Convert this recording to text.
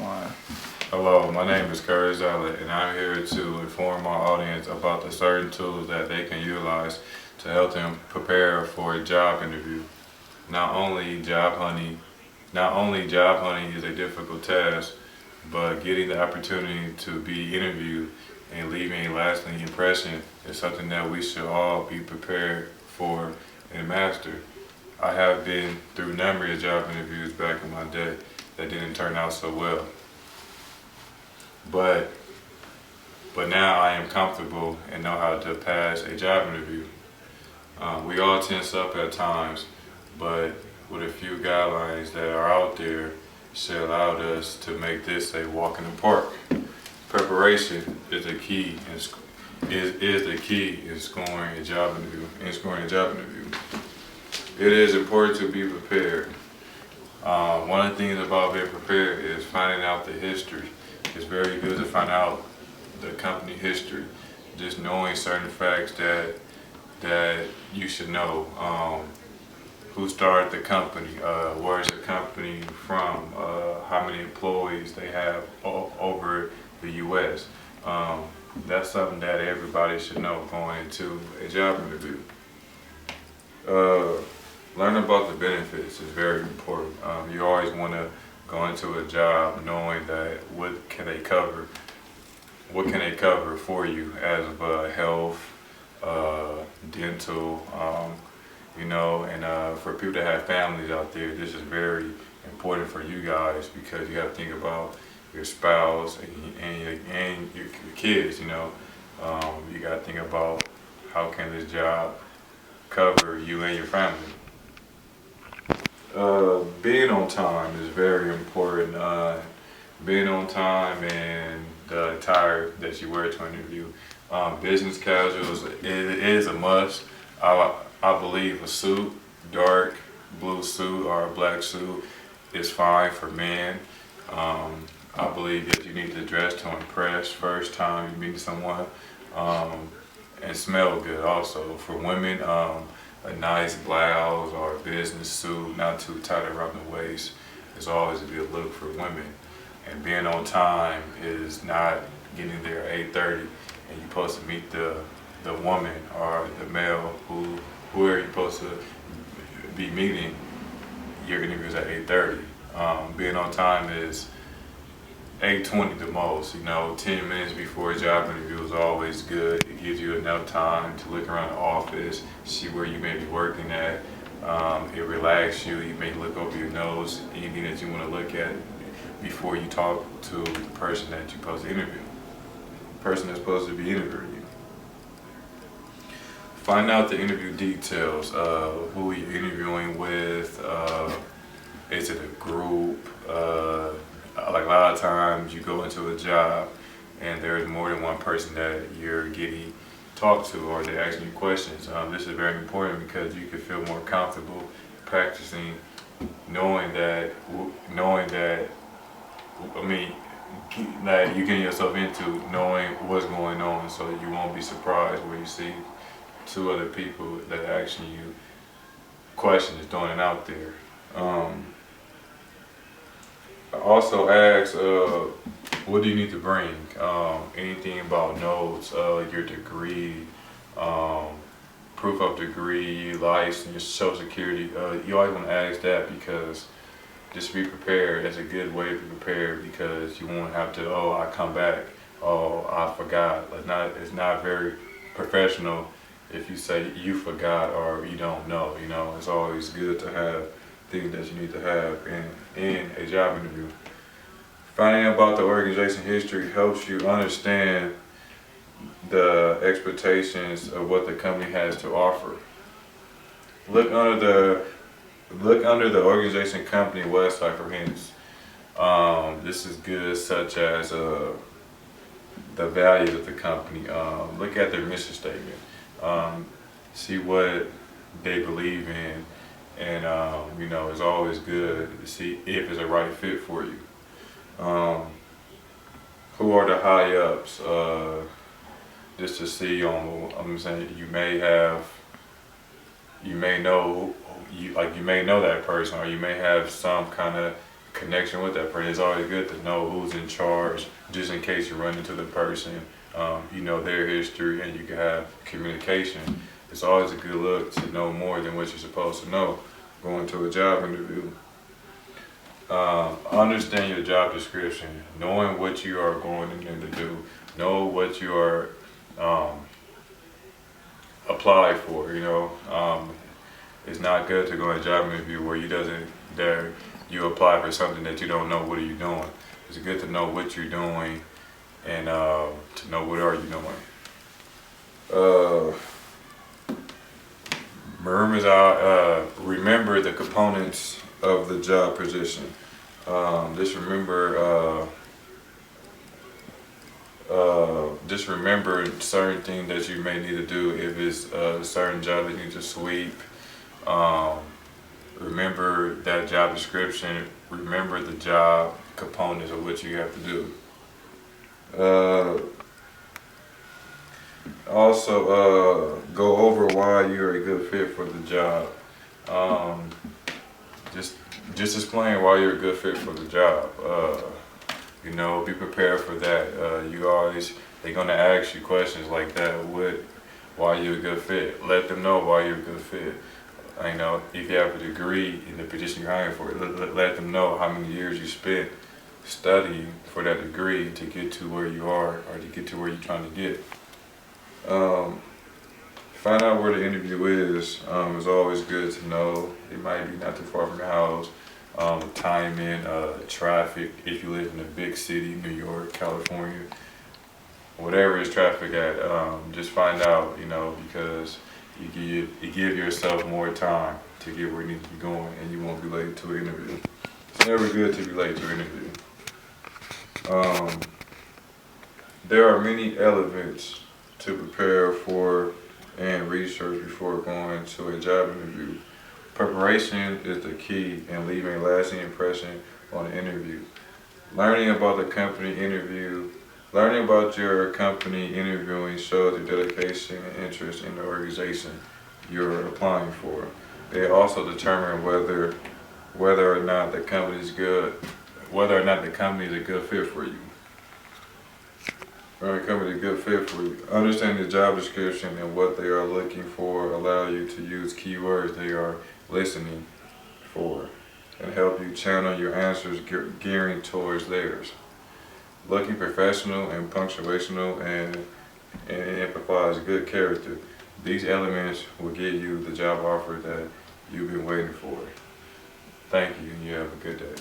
line. Hello, my name is Curtis Allen, and I'm here to inform our audience about the certain tools that they can utilize to help them prepare for a job interview. Not only job hunting, not only job hunting is a difficult task, but getting the opportunity to be interviewed and leaving a lasting impression is something that we should all be prepared for and master. I have been through a number of job interviews back in my day that didn't turn out so well. But now I am comfortable and know how to pass a job interview. We all tense up at times, but with a few guidelines that are out there should allow us to make this a walk in the park. Preparation is the key is the key in scoring a job interview. It is important to be prepared. One of the things about being prepared is finding out the history. It's very good to find out the company history, just knowing certain facts that you should know. Who started the company? Where is the company from? How many employees they have over the U.S. That's something that everybody should know going into a job interview. Learn about the benefits is very important. You always want to go into a job knowing that what can they cover for you as of health, dental, and for people that have families out there, this is very important for you guys because you have to think about your spouse and your kids. You got to think about how can this job cover you and your family. Being on time is very important. Being on time and the attire that you wear to an interview. Business casuals it is a must. I believe a suit, dark blue suit or a black suit is fine for men. I believe that you need to dress to impress first time you meet someone, and smell good also. For women, a nice blouse or a business suit, not too tight around the waist, is always a good look for women. And being on time is not getting there at 8:30 and you're supposed to meet the woman or the male who are you supposed to be meeting. Your interview is at 8:30. Being on time is 8:20 the most. 10 minutes before a job interview is always good. It gives you enough time to look around the office, see where you may be working at. It relaxes you. You may look over your nose, anything that you want to look at before you talk to the person that you're supposed to interview. The person that's supposed to be interviewing you. Find out the interview details. Who are you interviewing with? Is it a group? Like a lot of times you go into a job and there's more than one person that you're getting talked to or they're asking you questions. This is very important because you can feel more comfortable practicing knowing that you're getting yourself into knowing what's going on so you won't be surprised when you see two other people that are asking you questions throwing it out there. Also ask, what do you need to bring? Anything about notes, your degree, proof of degree, license, your social security. You always want to ask that because just be prepared. That's a good way to be prepared because you won't have to, I come back, I forgot. It's not very professional if you say you forgot or you don't know. It's always good to have things that you need to have in a job interview. Finding out about the organization history helps you understand the expectations of what the company has to offer. Look under the organization company website for hints. This is good, such as the values of the company. Look at their mission statement. See what they believe in. And it's always good to see if it's a right fit for you. Who are the high ups? Just to see I'm saying you may know that person, or you may have some kind of connection with that person. It's always good to know who's in charge, just in case you run into the person. You know their history, and you can have communication. It's always a good look to know more than what you're supposed to know going to a job interview. Understand your job description, knowing what you are going in there to do, know what you are apply for. It's not good to go in a job interview where you apply for something that you don't know what are you doing. It's good to know what you're doing and to know what are you doing. Remember the components of the job position. Just remember certain things that you may need to do if it's a certain job that you need to sweep. Remember that job description. Remember the job components of what you have to do. Also, go over why you're a good fit for the job. Just explain why you're a good fit for the job. Be prepared for that. They're gonna ask you questions like that. Why you're a good fit? Let them know why you're a good fit. If you have a degree in the position you're hiring for, let them know how many years you spent studying for that degree to get to where you are or to get to where you're trying to get. Find out where the interview is. It's always good to know. It might be not too far from your house. Timing, traffic, if you live in a big city, New York, California, whatever is traffic at, just find out, because you give yourself more time to get where you need to be going, and you won't be late to an interview. It's never good to be late to an interview. There are many elements to prepare for and research before going to a job interview. Preparation is the key in leaving a lasting impression on the interview. Learning about your company interviewing shows your dedication and interest in the organization you're applying for. They also determine whether or not the company is a good fit for you. Understand the job description and what they are looking for allow you to use keywords they are listening for and help you channel your answers gearing towards theirs. Looking professional and punctuational and amplifies good character. These elements will get you the job offer that you've been waiting for. Thank you, and you have a good day.